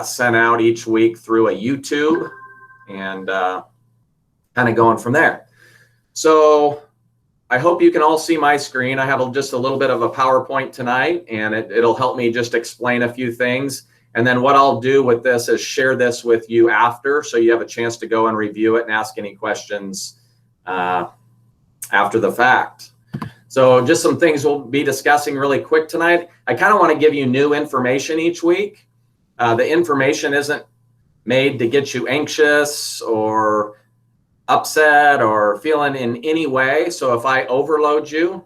sent out each week through a YouTube, and kind of going from there. So I hope you can all see my screen. I have just a little bit of a PowerPoint tonight, and it'll help me just explain a few things. And then what I'll do with this is share this with you after, so you have a chance to go and review it and ask any questions after the fact. So just some things we'll be discussing really quick tonight. I kind of want to give you new information each week. The information isn't made to get you anxious or upset or feeling in any way. So if I overload you,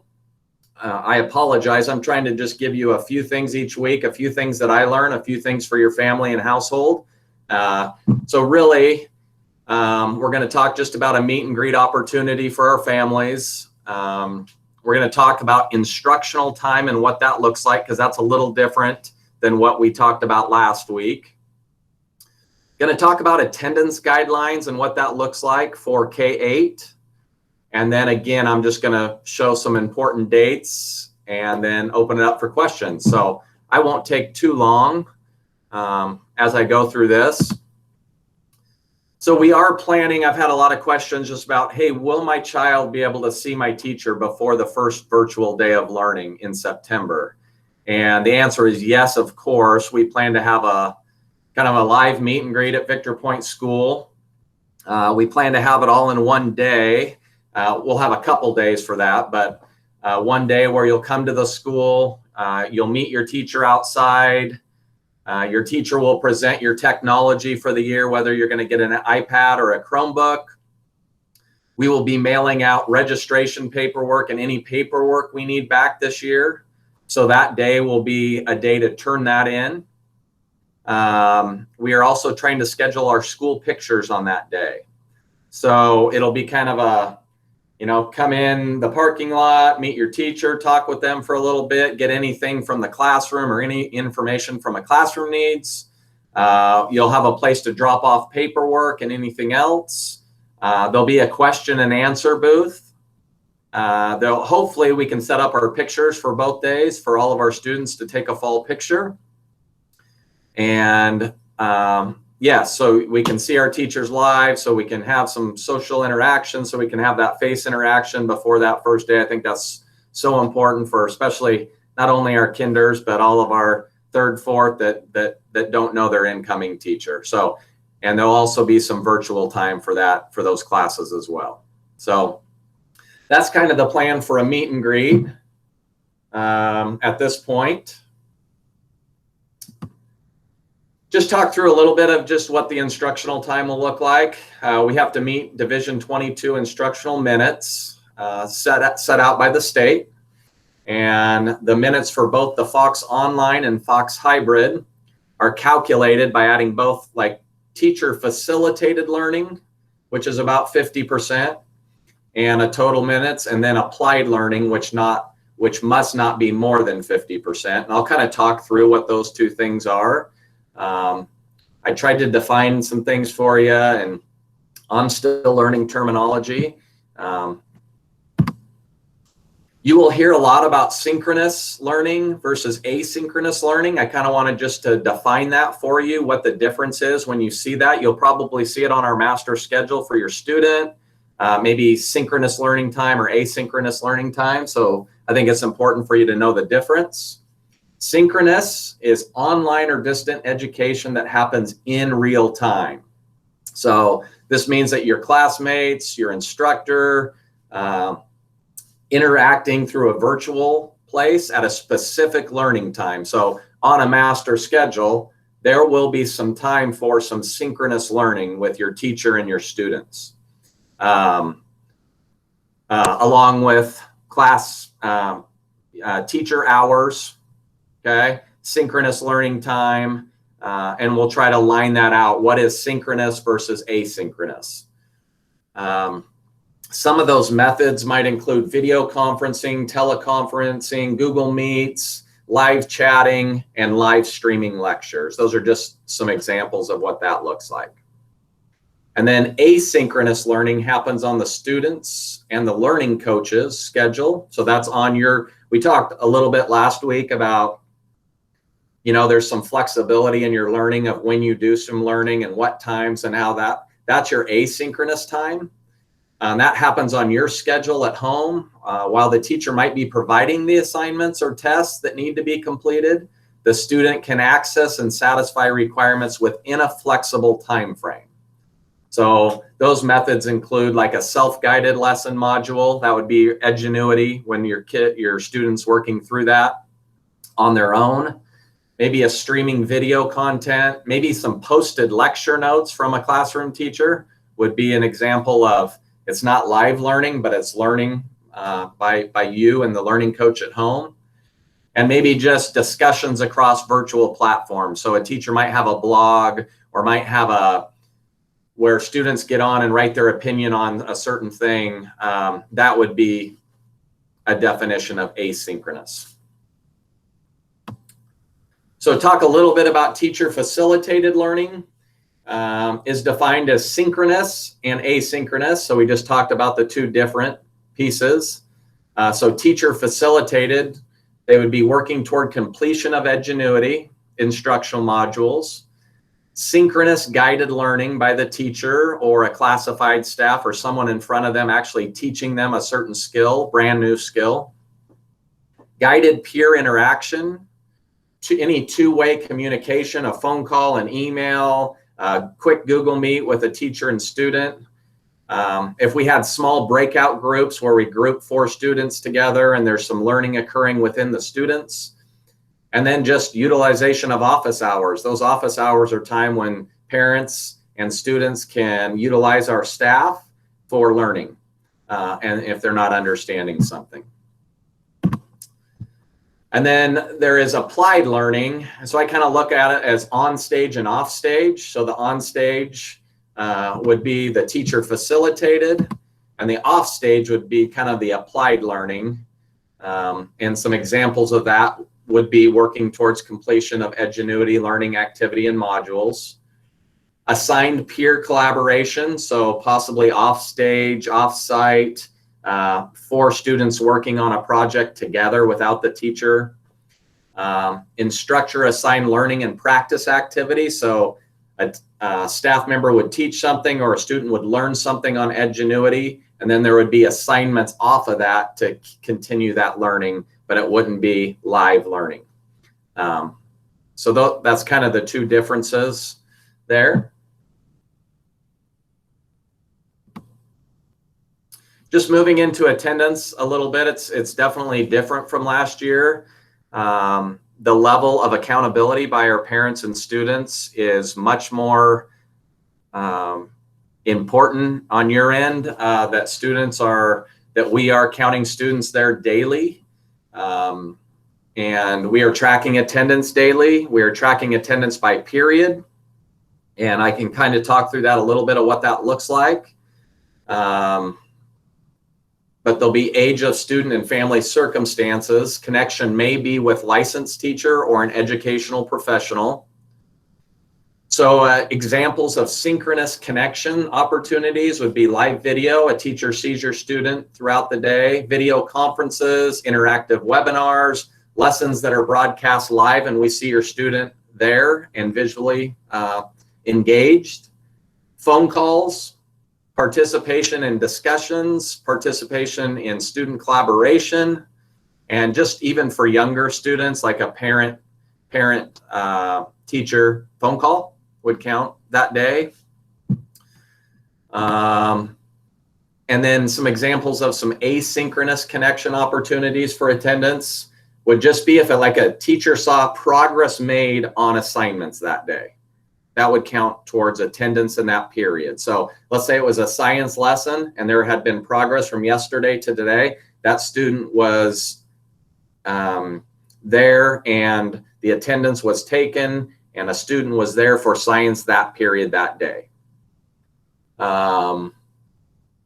I apologize. I'm trying to just give you a few things each week, a few things that I learn, a few things for your family and household. So really, we're going to talk just about a meet and greet opportunity for our families. We're going to talk about instructional time and what that looks like, because that's a little different than what we talked about last week. Going to talk about attendance guidelines and what that looks like for K-8. And then again, I'm just going to show some important dates and then open it up for questions. So I won't take too long as I go through this. So we are planning, I've had a lot of questions just about, hey, will my child be able to see my teacher before the first virtual day of learning in September? And the answer is yes, of course. We plan to have a kind of a live meet and greet at Victor Point School. We plan to have it all in one day. We'll have a couple days for that, but one day where you'll come to the school, you'll meet your teacher outside. Your teacher will present your technology for the year, whether you're going to get an iPad or a Chromebook. We will be mailing out registration paperwork and any paperwork we need back this year. So that day will be a day to turn that in. We are also trying to schedule our school pictures on that day. So it'll be kind of a, come in the parking lot, meet your teacher, talk with them for a little bit, get anything from the classroom or any information from a classroom needs. You'll have a place to drop off paperwork and anything else. There'll be a question and answer booth. Hopefully we can set up our pictures for both days for all of our students to take a fall picture. And so we can see our teachers live, so we can have some social interaction, so we can have that face interaction before that first day. I think that's so important for especially not only our kinders, but all of our third, fourth that don't know their incoming teacher. So, and there'll also be some virtual time for that, for those classes as well. So that's kind of the plan for a meet and greet at this point. Just talk through a little bit of just what the instructional time will look like. We have to meet Division 22 instructional minutes set out by the state. And the minutes for both the Fox Online and Fox Hybrid are calculated by adding both like teacher facilitated learning, which is about 50%, and a total minutes, and then applied learning, which must not be more than 50%. And I'll kind of talk through what those two things are. I tried to define some things for you, and I'm still learning terminology. You will hear a lot about synchronous learning versus asynchronous learning. I kind of wanted just to define that for you, what the difference is when you see that. You'll probably see it on our master schedule for your student, maybe synchronous learning time or asynchronous learning time. So I think it's important for you to know the difference. Synchronous is online or distant education that happens in real time. So this means that your classmates, your instructor, interacting through a virtual place at a specific learning time. So on a master schedule, there will be some time for some synchronous learning with your teacher and your students, along with class teacher hours. Okay, synchronous learning time, and we'll try to line that out. What is synchronous versus asynchronous? Some of those methods might include video conferencing, teleconferencing, Google Meets, live chatting, and live streaming lectures. Those are just some examples of what that looks like. And then asynchronous learning happens on the students and the learning coaches schedule. So that's on your, we talked a little bit last week about there's some flexibility in your learning of when you do some learning and what times and how that's your asynchronous time. That happens on your schedule at home. While the teacher might be providing the assignments or tests that need to be completed, the student can access and satisfy requirements within a flexible time frame. So those methods include like a self-guided lesson module. That would be Edgenuity when your student's working through that on their own. Maybe a streaming video content, maybe some posted lecture notes from a classroom teacher would be an example of, it's not live learning, but it's learning by you and the learning coach at home. And maybe just discussions across virtual platforms. So a teacher might have a blog or might have where students get on and write their opinion on a certain thing. That would be a definition of asynchronous. So talk a little bit about teacher facilitated learning. Is defined as synchronous and asynchronous. So we just talked about the two different pieces. So teacher facilitated, they would be working toward completion of Edgenuity instructional modules. Synchronous guided learning by the teacher or a classified staff or someone in front of them actually teaching them a certain skill, brand new skill. Guided peer interaction, to any two-way communication, a phone call, an email, quick Google Meet with a teacher and student. If we had small breakout groups where we group 4 students together and there's some learning occurring within the students. And then just utilization of office hours. Those office hours are time when parents and students can utilize our staff for learning, and if they're not understanding something. And then there is applied learning. So I kind of look at it as on stage and off stage. So the on stage would be the teacher facilitated, and the off stage would be kind of the applied learning. And some examples of that would be working towards completion of Edgenuity learning activity and modules. Assigned peer collaboration, so possibly off stage, off site, 4 students working on a project together without the teacher. Instructor assigned learning and practice activity. So a staff member would teach something or a student would learn something on Edgenuity, and then there would be assignments off of that to continue that learning, but it wouldn't be live learning. So that's kind of the two differences there. Just moving into attendance a little bit, it's definitely different from last year. The level of accountability by our parents and students is much more important on your end, that we are counting students there daily. And we are tracking attendance daily. We are tracking attendance by period. And I can kind of talk through that a little bit of what that looks like. But there'll be age of student and family circumstances. Connection may be with licensed teacher or an educational professional. So examples of synchronous connection opportunities would be live video. A teacher sees your student throughout the day, video conferences, interactive webinars, lessons that are broadcast live and we see your student there and visually engaged. Phone calls, participation in discussions, participation in student collaboration, and just even for younger students, like a parent-teacher phone call would count that day. And then some examples of some asynchronous connection opportunities for attendance would just be if like a teacher saw progress made on assignments that day. That would count towards attendance in that period. So let's say it was a science lesson and there had been progress from yesterday to today. That student was there and the attendance was taken and a student was there for science that period that day.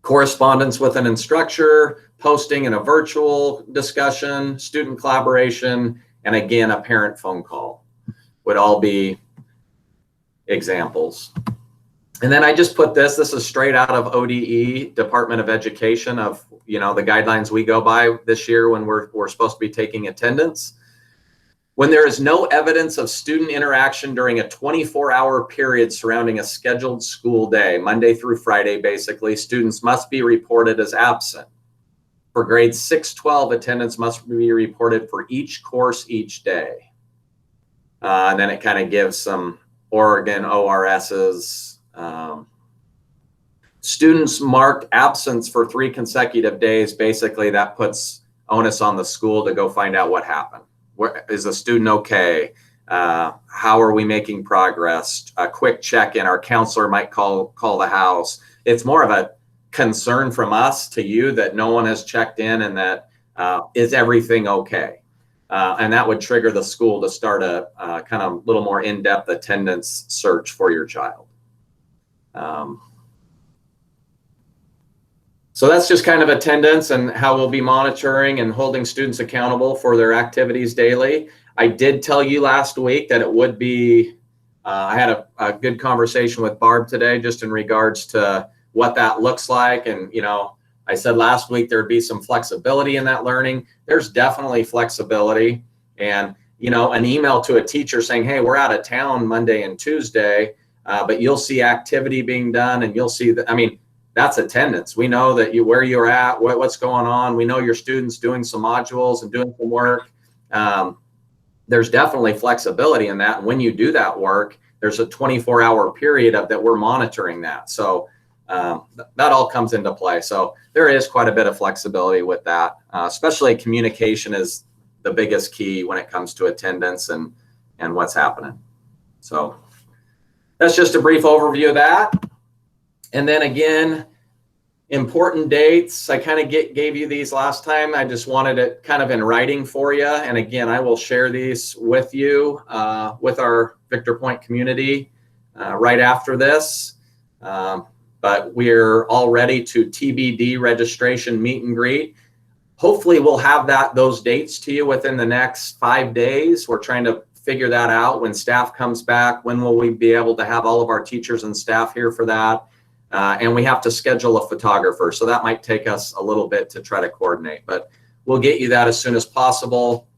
Correspondence with an instructor, posting in a virtual discussion, student collaboration, and again, a parent phone call would all be examples. And then I just put this is straight out of ODE, Department of Education, of the guidelines we go by this year when we're supposed to be taking attendance. When there is no evidence of student interaction during a 24-hour period surrounding a scheduled school day, Monday through Friday, basically, students must be reported as absent. For grades 6-12, attendance must be reported for each course each day. And then it kind of gives some Oregon ORSs. Students marked absence for 3 consecutive days. Basically, that puts onus on the school to go find out what happened. Is the student okay? How are we making progress? A quick check-in. Our counselor might call the house. It's more of a concern from us to you that no one has checked in, and that is everything okay? And that would trigger the school to start a kind of little more in-depth attendance search for your child. So that's just kind of attendance and how we'll be monitoring and holding students accountable for their activities daily. I did tell you last week that it would be, I had a good conversation with Barb today just in regards to what that looks like. And, you know, I said last week there'd be some flexibility in that learning. There's definitely flexibility. And, you know, an email to a teacher saying, hey, we're out of town Monday and Tuesday, but you'll see activity being done, and you'll see that, I mean, that's attendance. We know that where you're at, what's going on. We know your students doing some modules and doing some work. There's definitely flexibility in that. And when you do that work, there's a 24-hour period of that we're monitoring that. So that all comes into play. So there is quite a bit of flexibility with that, especially communication is the biggest key when it comes to attendance and what's happening. So that's just a brief overview of that. And then again, important dates. I kind of gave you these last time. I just wanted it kind of in writing for you. And again, I will share these with you, with our Victor Point community right after this. But we're all ready to TBD registration meet and greet. Hopefully we'll have those dates to you within the next 5 days. We're trying to figure that out when staff comes back. When will we be able to have all of our teachers and staff here for that? And we have to schedule a photographer. So that might take us a little bit to try to coordinate, but we'll get you that as soon as possible.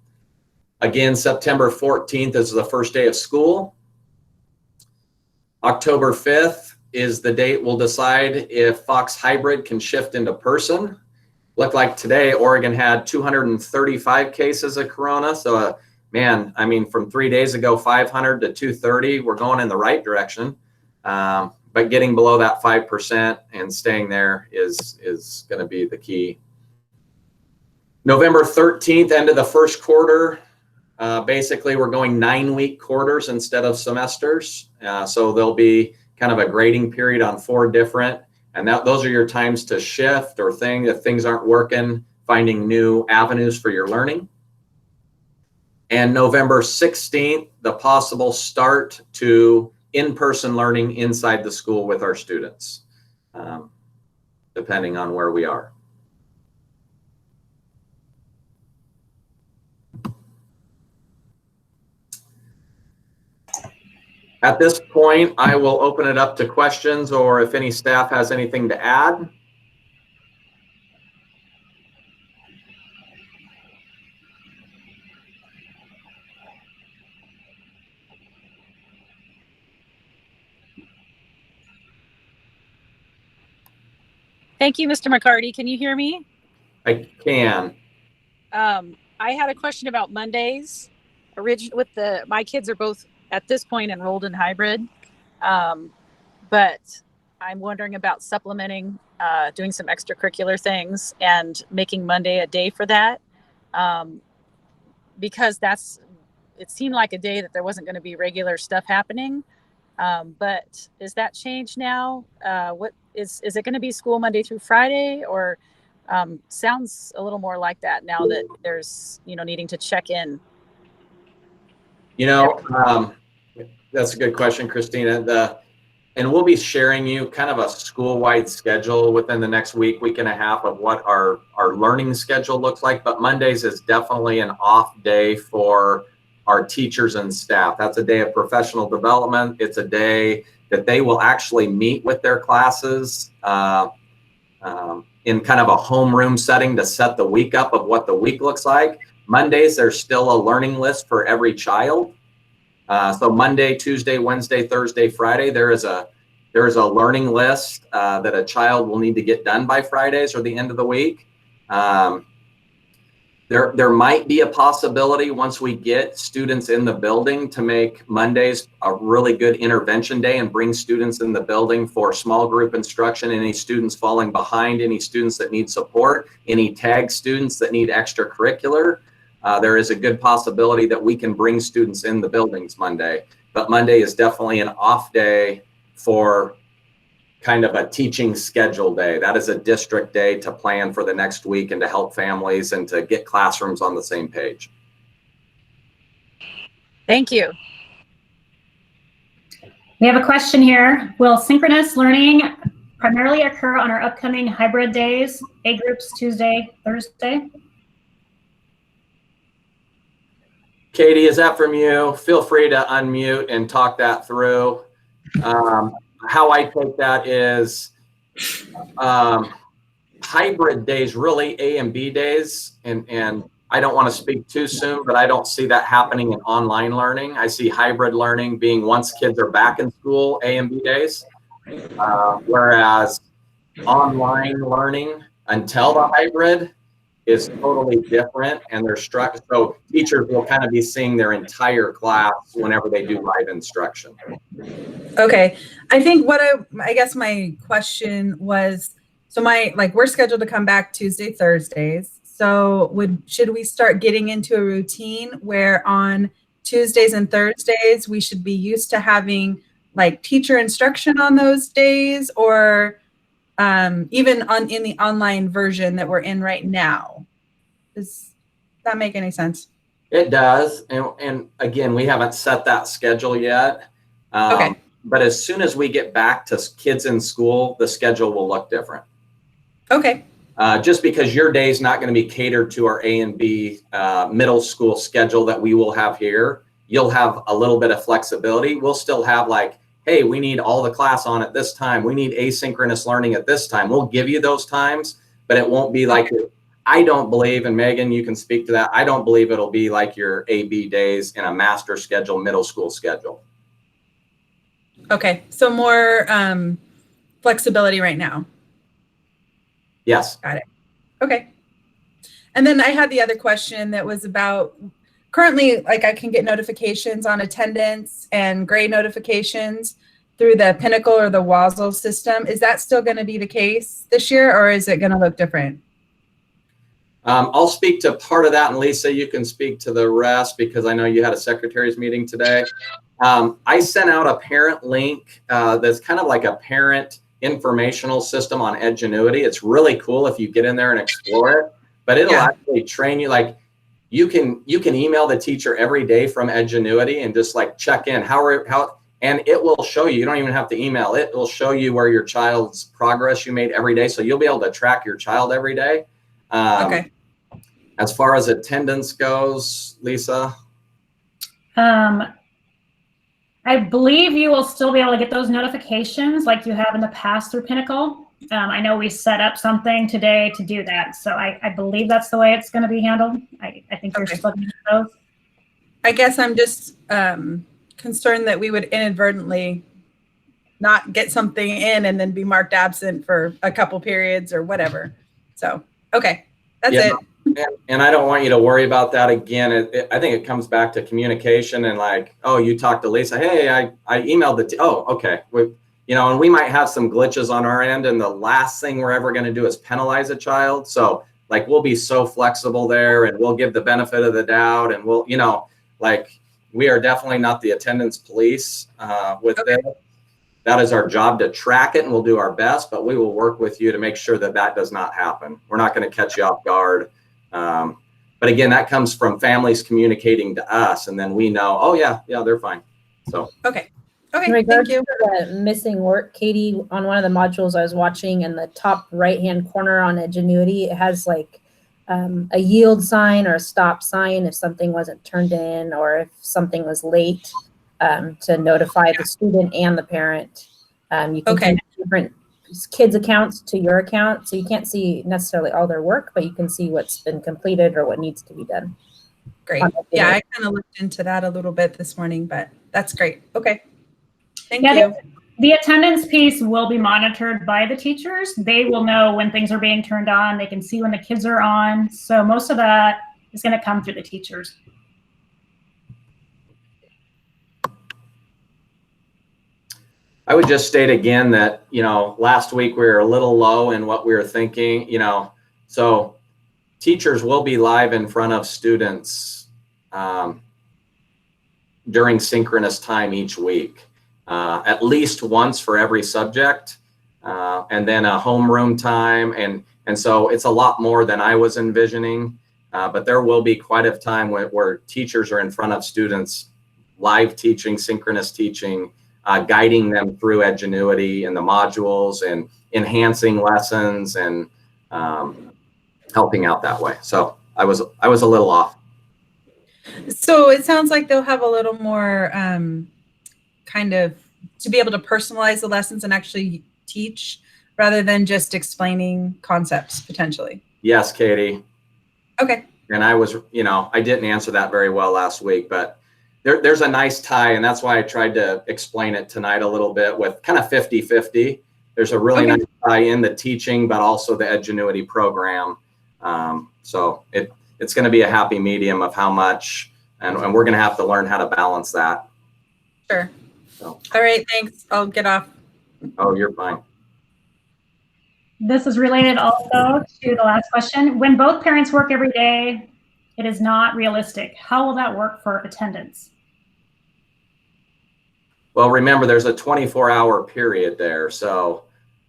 Again, September 14th is the first day of school. October 5th is the date we'll decide if Fox Hybrid can shift into person. Looked like today, Oregon had 235 cases of corona. So man, I mean, from 3 days ago, 500 to 230, we're going in the right direction. But getting below that 5% and staying there is going to be the key. November 13th, end of the first quarter. Basically, we're going 9-week quarters instead of semesters. So there'll be kind of a grading period on 4 different, and those are your times to shift or if things aren't working, finding new avenues for your learning. And November 16th, the possible start to in-person learning inside the school with our students, depending on where we are. At this point, I will open it up to questions, or if any staff has anything to add. Thank you, Mr. McCarty. Can you hear me? I can. I had a question about Mondays. My kids are both at this point enrolled in hybrid, but I'm wondering about supplementing, doing some extracurricular things and making Monday a day for that, because it seemed like a day that there wasn't going to be regular stuff happening. But is that changed now? What is it going to be school Monday through Friday, or sounds a little more like that now that there's, needing to check in? That's a good question, Christina. And we'll be sharing you kind of a school-wide schedule within the next week and a half of what our learning schedule looks like. But Mondays is definitely an off day for our teachers and staff. That's a day of professional development. It's a day that they will actually meet with their classes in kind of a homeroom setting to set the week up of what the week looks like. Mondays, there's still a learning list for every child. So Monday, Tuesday, Wednesday, Thursday, Friday, there is a learning list that a child will need to get done by Fridays or the end of the week. There might be a possibility once we get students in the building to make Mondays a really good intervention day and bring students in the building for small group instruction, any students falling behind, any students that need support, any tag students that need extracurricular. There is a good possibility that we can bring students in the buildings Monday, but Monday is definitely an off day for kind of a teaching schedule day. That is a district day to plan for the next week and to help families and to get classrooms on the same page. Thank you. We have a question here. Will synchronous learning primarily occur on our upcoming hybrid days, A groups Tuesday, Thursday? Katie, is that from you? Feel free to unmute and talk that through. How I take that is hybrid days, really A and B days. And I don't want to speak too soon, but I don't see that happening in online learning. I see hybrid learning being once kids are back in school, A and B days. Whereas online learning until the hybrid is totally different, and they're structured. So teachers will kind of be seeing their entire class whenever they do live instruction. Okay. I think I guess my question was, so we're scheduled to come back Tuesday, Thursdays. So should we start getting into a routine where on Tuesdays and Thursdays, we should be used to having like teacher instruction on those days, or even in the online version that we're in right now? Does that make any sense? It does. And again, we haven't set that schedule yet. Okay. But as soon as we get back to kids in school, the schedule will look different. Okay. Just because your day is not going to be catered to our A and B middle school schedule that we will have here, you'll have a little bit of flexibility. We'll still have like, hey, we need all the class on at this time. We need asynchronous learning at this time. We'll give you those times, but it won't be like, I don't believe, and Megan, you can speak to that. I don't believe it'll be like your A-B days in a master schedule, middle school schedule. Okay. So more flexibility right now. Yes. Got it. Okay. And then I had the other question that was about currently, like I can get notifications on attendance and grade notifications through the Pinnacle or the Wazzle system. Is that still going to be the case this year, or is it going to look different? I'll speak to part of that, and Lisa, you can speak to the rest because I know you had a secretary's meeting today. I sent out a parent link that's kind of like a parent informational system on Edgenuity. It's really cool if you get in there and explore it, but it'll actually train you. Like you can email the teacher every day from Edgenuity and just like check in and it will show you. You don't even have to email it. It will show you where your child's progress you made every day. So you'll be able to track your child every day. Okay. As far as attendance goes, Lisa? I believe you will still be able to get those notifications like you have in the past through Pinnacle. I know we set up something today to do that. So I believe that's the way it's going to be handled. I think you're still going to get those. I guess I'm just concerned that we would inadvertently not get something in and then be marked absent for a couple periods or whatever. So, okay, that's it. And I don't want you to worry about that again. I think it comes back to communication and like, oh, you talked to Lisa. Hey, I emailed oh, okay. And we might have some glitches on our end, and the last thing we're ever going to do is penalize a child. So like, we'll be so flexible there, and we'll give the benefit of the doubt, and we'll, we are definitely not the attendance police with this. That is our job to track it, and we'll do our best, but we will work with you to make sure that that does not happen. We're not going to catch you off guard. But again, that comes from families communicating to us, and then we know, oh yeah, they're fine. So okay, In regards thank you. to the missing work, Katie, on one of the modules I was watching, in the top right-hand corner on Edgenuity, it has like a yield sign or a stop sign if something wasn't turned in or if something was late, to notify the student and the parent. You can connect different kids' accounts to your account, so you can't see necessarily all their work, but you can see what's been completed or what needs to be done. great. Yeah, I kind of looked into that a little bit this morning, but that's great. Okay. Thank you. The attendance piece will be monitored by the teachers. They will know when things are being turned on. They can see when the kids are on. So most of that is going to come through the teachers. I would just state again that, last week we were a little low in what we were thinking, so teachers will be live in front of students during synchronous time each week, at least once for every subject, and then a homeroom time. And so it's a lot more than I was envisioning, but there will be quite a time where teachers are in front of students, live teaching, synchronous teaching, guiding them through Edgenuity and the modules and enhancing lessons and helping out that way. So I was a little off. So it sounds like they'll have a little more kind of to be able to personalize the lessons and actually teach rather than just explaining concepts potentially. Yes, Katie. Okay. And I was, I didn't answer that very well last week, but there's a nice tie, and that's why I tried to explain it tonight a little bit with kind of 50-50. There's a really nice tie in the teaching, but also the Edgenuity program. So it's going to be a happy medium of how much, and we're going to have to learn how to balance that. Sure. So. All right, thanks. I'll get off. Oh, you're fine. This is related also to the last question. When both parents work every day, it is not realistic. How will that work for attendance? Well, remember, there's a 24-hour period there. So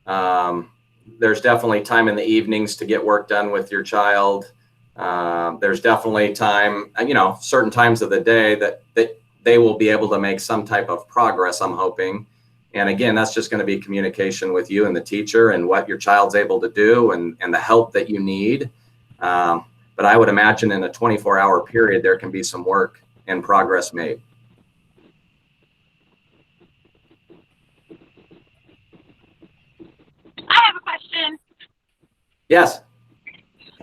there's definitely time in the evenings to get work done with your child. There's definitely time, certain times of the day that they will be able to make some type of progress, I'm hoping. And again, that's just going to be communication with you and the teacher and what your child's able to do and the help that you need. But I would imagine in a 24-hour period, there can be some work and progress made. I have a question. Yes.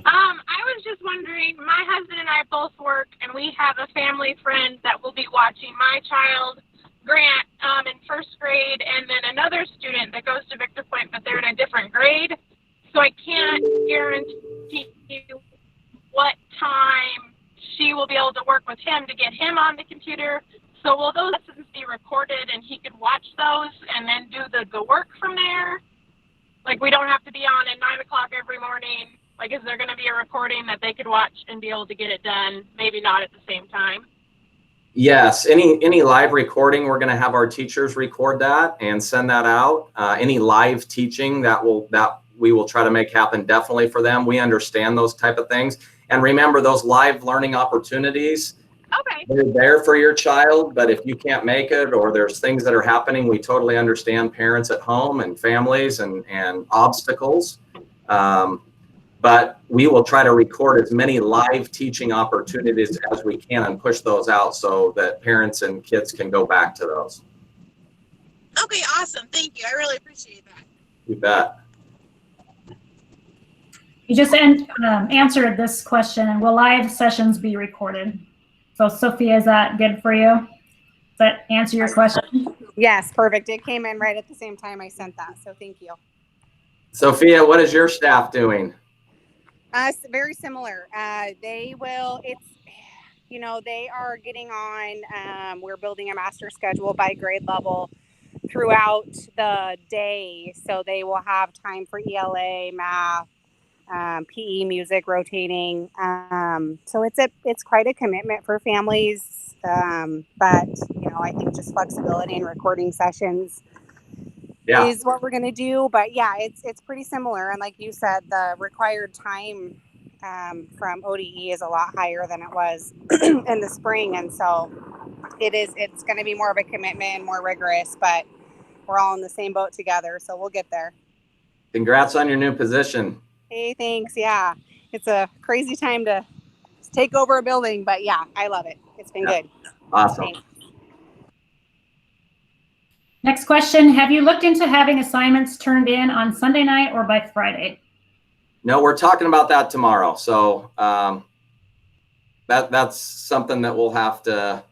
I was just wondering, my husband and I both work, and we have a family friend that will be watching my child, Grant, in first grade, and then another student that goes to Victor Point, but they're in a different grade. So I can't guarantee you what time she will be able to work with him to get him on the computer. So will those lessons be recorded and he could watch those and then do the work from there? Like, we don't have to be on at 9 o'clock every morning. Like, is there going to be a recording that they could watch and be able to get it done? Maybe not at the same time. Yes, any live recording, we're going to have our teachers record that and send that out. Any live teaching that we will try to make happen definitely for them. We understand those type of things. And remember, those live learning opportunities, Okay. they're there for your child, but if you can't make it or there's things that are happening, we totally understand parents at home and families and obstacles. But we will try to record as many live teaching opportunities as we can and push those out so that parents and kids can go back to those. Okay, awesome. Thank you. I really appreciate that. You bet. You just answered this question. Will live sessions be recorded? So Sophia, is that good for you? Does that answer your question? Yes, perfect. It came in right at the same time I sent that, so thank you. Sophia, what is your staff doing? Very similar. They are getting on, we're building a master schedule by grade level throughout the day. So they will have time for ELA, math, PE, music, rotating. So it's quite a commitment for families. But I think just flexibility and recording sessions is what we're going to do. But yeah, it's pretty similar. And like you said, the required time from ODE is a lot higher than it was in the spring. And so it's going to be more of a commitment and more rigorous, but we're all in the same boat together. So we'll get there. Congrats on your new position. Hey, thanks. Yeah, it's a crazy time to take over a building, but yeah, I love it. It's been good. Awesome. Thanks. Next question. Have you looked into having assignments turned in on Sunday night or by Friday? No, we're talking about that tomorrow. So that's something that we'll have to,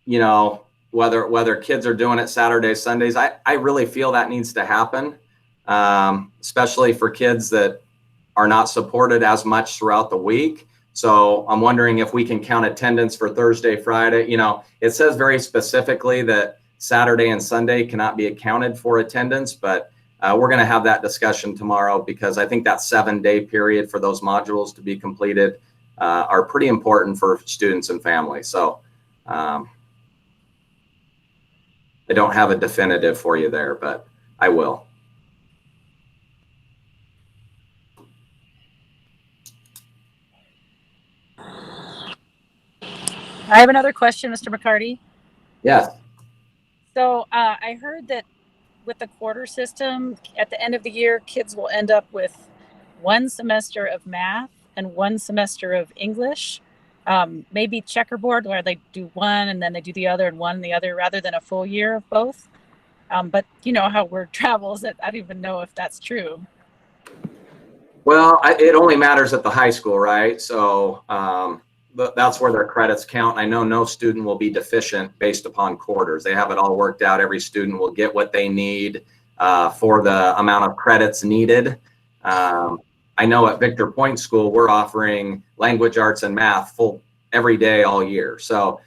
you know, whether kids are doing it Saturdays, Sundays, I really feel that needs to happen, especially for kids that are not supported as much throughout the week. So I'm wondering if we can count attendance for Thursday, Friday. You know, it says very specifically that Saturday and Sunday cannot be accounted for attendance, but we're going to have that discussion tomorrow, because I think that 7-day period for those modules to be completed are pretty important for students and families. So I don't have a definitive for you there, but I will. I have another question, Mr. McCarty. Yes. So I heard that with the quarter system, at the end of the year, kids will end up with 1 semester of math and 1 semester of English. Maybe checkerboard, where they do one and then they do the other and one and the other, rather than a full year of both. But you know how word travels, that I don't even know if that's true. Well, it only matters at the high school, right? So that's where their credits count. I know no student will be deficient based upon quarters. They have it all worked out. Every student will get what they need for the amount of credits needed. I know at Victor Point School, we're offering language arts and math full every day, all year. So,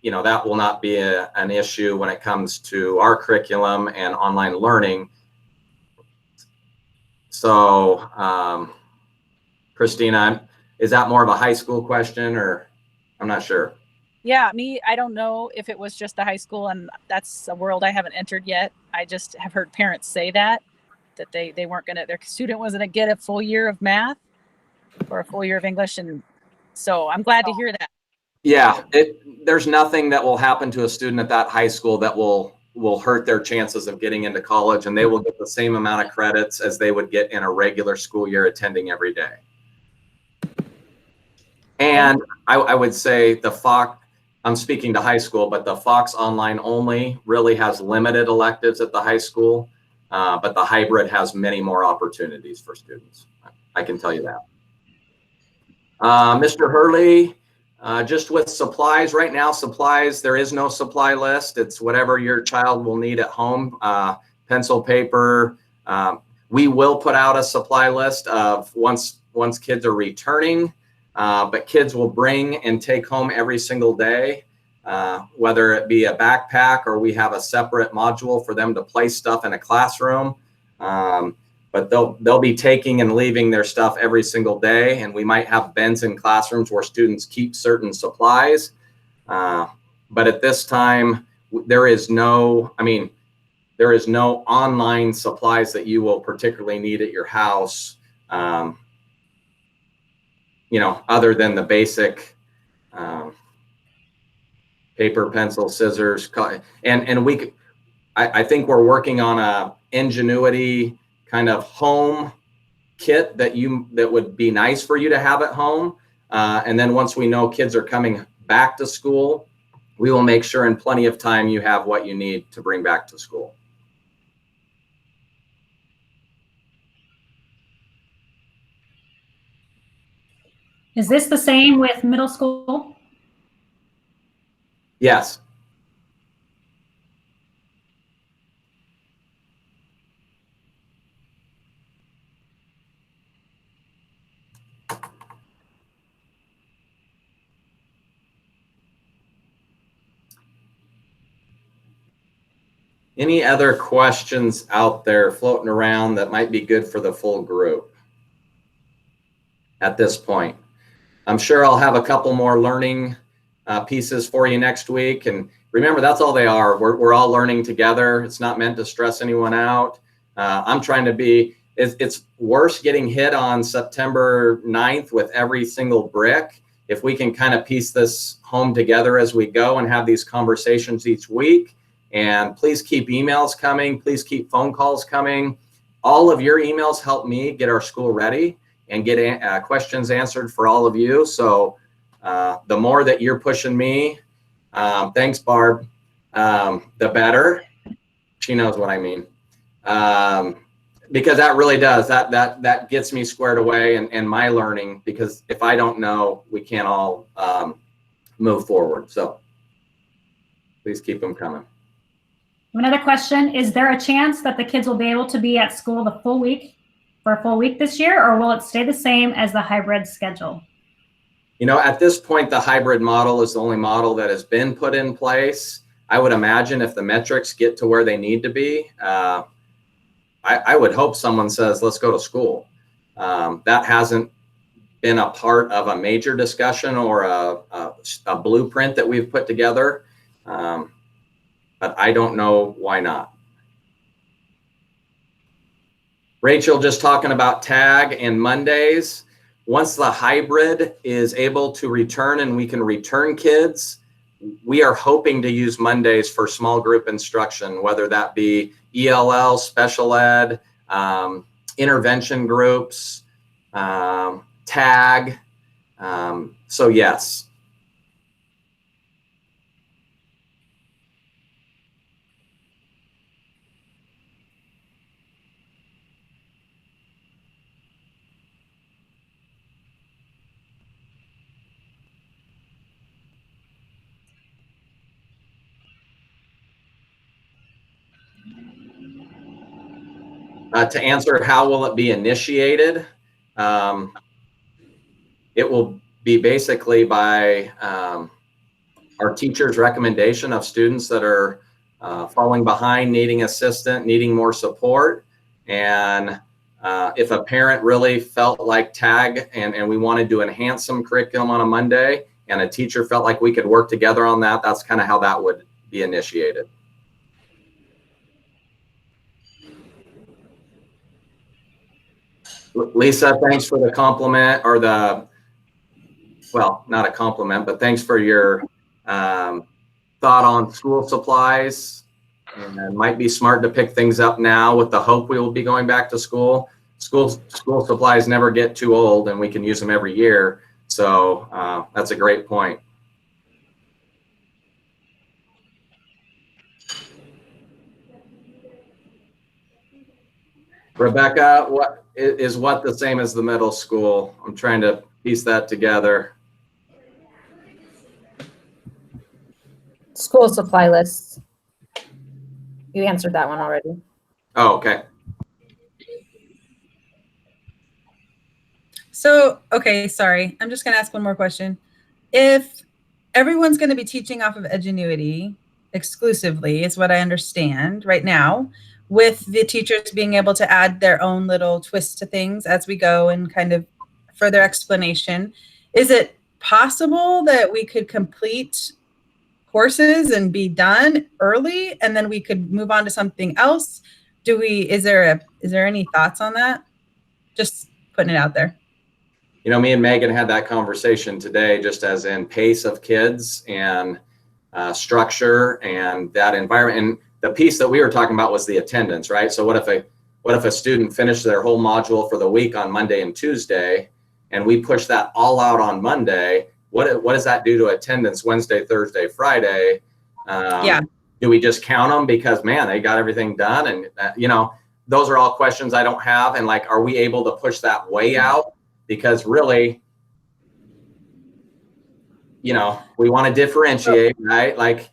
you know, that will not be an issue when it comes to our curriculum and online learning. So, Christina, is that more of a high school question, or I'm not sure? Yeah, I don't know if it was just the high school, and that's a world I haven't entered yet. I just have heard parents say that they weren't gonna, their student wasn't gonna get a full year of math or a full year of English. And so I'm glad to hear that. Yeah, there's nothing that will happen to a student at that high school that will hurt their chances of getting into college, and they will get the same amount of credits as they would get in a regular school year attending every day. And I would say the Fox, I'm speaking to high school, but the Fox Online Only really has limited electives at the high school, but the hybrid has many more opportunities for students. I can tell you that. Mr. Hurley, just with supplies right now, there is no supply list. It's whatever your child will need at home, pencil, paper. We will put out a supply list of once kids are returning. But kids will bring and take home every single day, whether it be a backpack or we have a separate module for them to place stuff in a classroom. But they'll be taking and leaving their stuff every single day. And we might have bins in classrooms where students keep certain supplies. But at this time, there is no online supplies that you will particularly need at your house. You know, other than the basic paper, pencil, scissors, and I think we're working on a Ingenuity kind of home kit that would be nice for you to have at home. And then once we know kids are coming back to school, we will make sure in plenty of time you have what you need to bring back to school. Is this the same with middle school? Yes. Any other questions out there floating around that might be good for the full group at this point? I'm sure I'll have a couple more learning pieces for you next week. And remember, that's all they are. We're all learning together. It's not meant to stress anyone out. I'm trying to be, it's worse getting hit on September 9th with every single brick. If we can kind of piece this home together as we go and have these conversations each week. And please keep emails coming. Please keep phone calls coming. All of your emails help me get our school ready and get questions answered for all of you. So the more that you're pushing me, thanks, Barb, the better. She knows what I mean. because that really does, that gets me squared away and my learning, because if I don't know, we can't all move forward. So please keep them coming. Another question, is there a chance that the kids will be able to be at school the full week for a full week this year, or will it stay the same as the hybrid schedule? You know, at this point, the hybrid model is the only model that has been put in place. I would imagine if the metrics get to where they need to be, I would hope someone says, let's go to school. That hasn't been a part of a major discussion or a blueprint that we've put together. But I don't know why not. Rachel, just talking about tag and Mondays. Once the hybrid is able to return and we can return kids, we are hoping to use Mondays for small group instruction, whether that be ELL, special ed, intervention groups, tag. So yes. To answer how will it be initiated, it will be basically by our teacher's recommendation of students that are falling behind, needing assistance, needing more support. And if a parent really felt like tag and we wanted to enhance some curriculum on a Monday, and a teacher felt like we could work together on that, that's kind of how that would be initiated. Lisa, thanks for the compliment, or the, well, not a compliment, but thanks for your thought on school supplies. And it might be smart to pick things up now with the hope we will be going back to school. School supplies never get too old, and we can use them every year. So that's a great point. Rebecca, what is the same as the middle school? I'm trying to piece that together. School supply lists. You answered that one already. Oh, okay. So, okay, sorry. I'm just going to ask one more question. If everyone's going to be teaching off of Edgenuity exclusively, is what I understand right now, with the teachers being able to add their own little twist to things as we go and kind of further explanation, is it possible that we could complete courses and be done early and then we could move on to something else? Is there any thoughts on that? Just putting it out there. You know, me and Megan had that conversation today, just as in pace of kids and structure and that environment. And the piece that we were talking about was the attendance, right? So what if a student finished their whole module for the week on Monday and Tuesday, and we push that all out on Monday? What does that do to attendance Wednesday, Thursday, Friday? Yeah. Do we just count them because, man, they got everything done? And you know, those are all questions I don't have. And like, are we able to push that way out? Because really, you know, we want to differentiate, right? Like,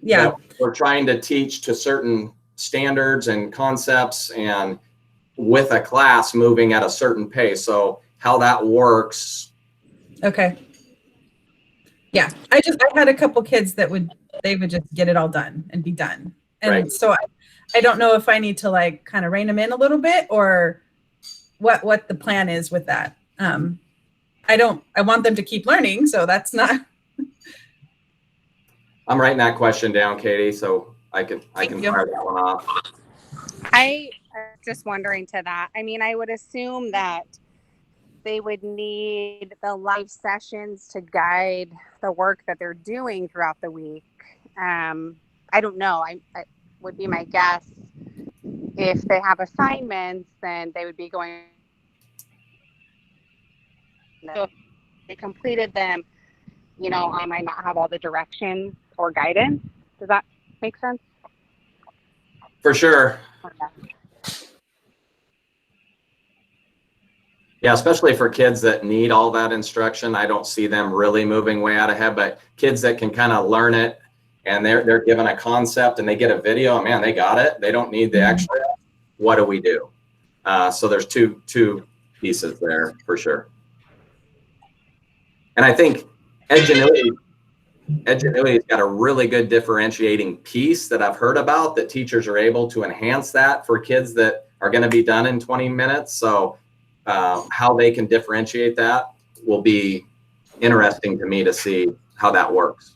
yeah, you know, we're trying to teach to certain standards and concepts, and with a class moving at a certain pace. So how that works. Okay. Yeah, I had a couple kids that would just get it all done and be done. And right. So I don't know if I need to like kind of rein them in a little bit, or what the plan is with that. I want them to keep learning. So that's not. I'm writing that question down, Katie, so I can fire that one off. I just wondering to that. I mean, I would assume that they would need the live sessions to guide the work that they're doing throughout the week. I don't know. I would be my guess. If they have assignments, then they would be going. So if they completed them, you know, I might not have all the directions or guidance. Does that make sense? For sure. Okay. Yeah, especially for kids that need all that instruction. I don't see them really moving way out ahead, but kids that can kind of learn it and they're given a concept and they get a video, man, they got it. They don't need the extra. What do we do? So there's two pieces there for sure. And I think Edgenuity's got a really good differentiating piece that I've heard about, that teachers are able to enhance that for kids that are going to be done in 20 minutes. So how they can differentiate that will be interesting to me to see how that works.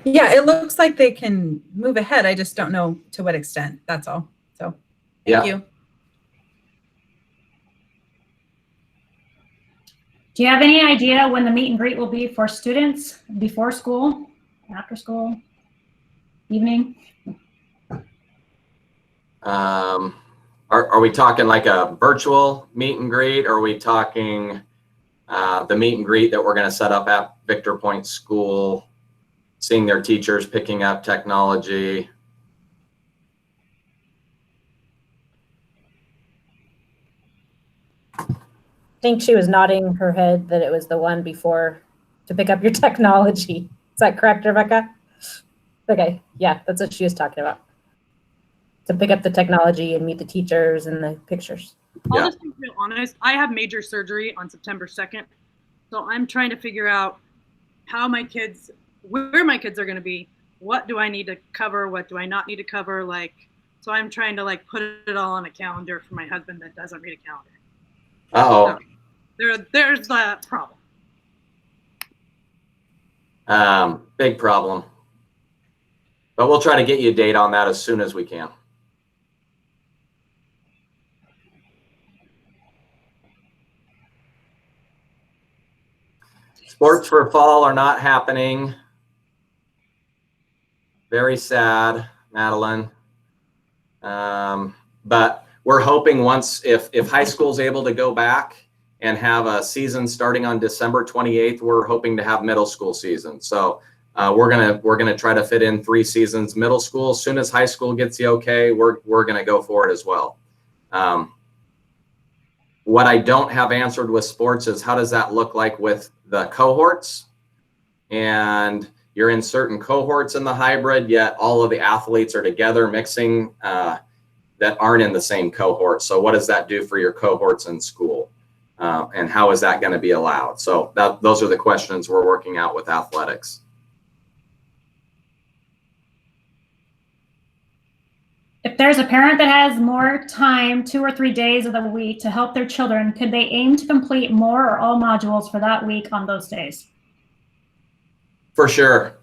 Yeah, it looks like they can move ahead. I just don't know to what extent. That's all. So thank you. Do you have any idea when the meet and greet will be for students? Before school, after school, evening? Are we talking like a virtual meet and greet? Or are we talking the meet and greet that we're going to set up at Victor Point School, seeing their teachers, picking up technology? I think she was nodding her head that it was the one before to pick up your technology. Is that correct, Rebecca? Okay, yeah, that's what she was talking about. To pick up the technology and meet the teachers and the pictures. Yeah. I'll just be real honest. I have major surgery on September 2nd. So I'm trying to figure out how my kids, where my kids are going to be. What do I need to cover? What do I not need to cover? Like, so I'm trying to like put it all on a calendar for my husband that doesn't read a calendar. Uh-oh. So there's that problem. Big problem. But we'll try to get you a date on that as soon as we can. Sports for fall are not happening. Very sad, Madeline. But we're hoping once, if high school is able to go back and have a season starting on December 28th, we're hoping to have middle school season. So we're gonna try to fit in 3 seasons middle school. As soon as high school gets the okay, we're gonna go for it as well. What I don't have answered with sports is how does that look like with the cohorts? And you're in certain cohorts in the hybrid, yet all of the athletes are together mixing that aren't in the same cohort. So what does that do for your cohorts in school? And how is that going to be allowed? So those are the questions we're working out with athletics. If there's a parent that has more time, 2 or 3 days of the week to help their children, could they aim to complete more or all modules for that week on those days? For sure.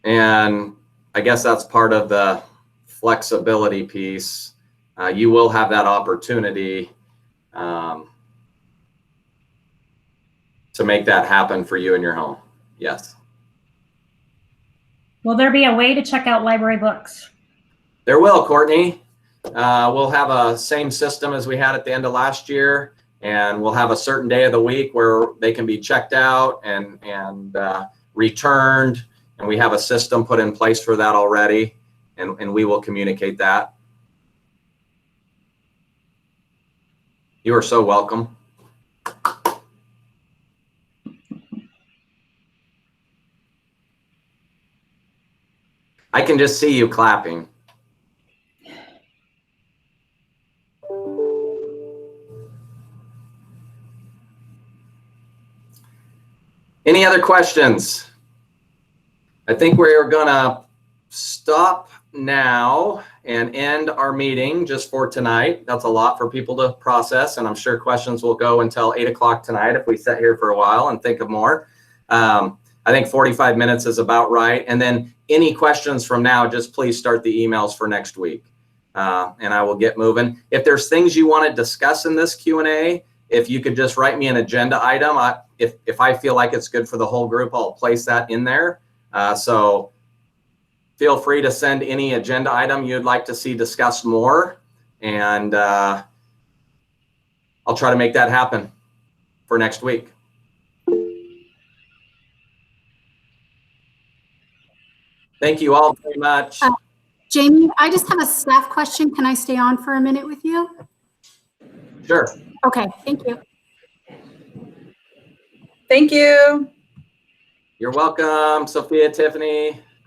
And I guess that's part of the flexibility piece. You will have that opportunity to make that happen for you in your home. Yes. Will there be a way to check out library books? There will, Courtney. We'll have a same system as we had at the end of last year, and we'll have a certain day of the week where they can be checked out and returned, and we have a system put in place for that already, and we will communicate that. You are so welcome. I can just see you clapping. Any other questions? I think we're gonna stop now and end our meeting just for tonight. That's a lot for people to process, and I'm sure questions will go until 8 o'clock tonight if we sit here for a while and think of more. I think 45 minutes is about right. And then any questions from now, just please start the emails for next week, and I will get moving. If there's things you want to discuss in this Q&A, if you could just write me an agenda item. If I feel like it's good for the whole group, I'll place that in there. So feel free to send any agenda item you'd like to see discussed more, and I'll try to make that happen for next week. Thank you all very much. Jamie, I just have a staff question. Can I stay on for a minute with you? Sure. Okay, thank you. Thank you. You're welcome, Sophia, Tiffany.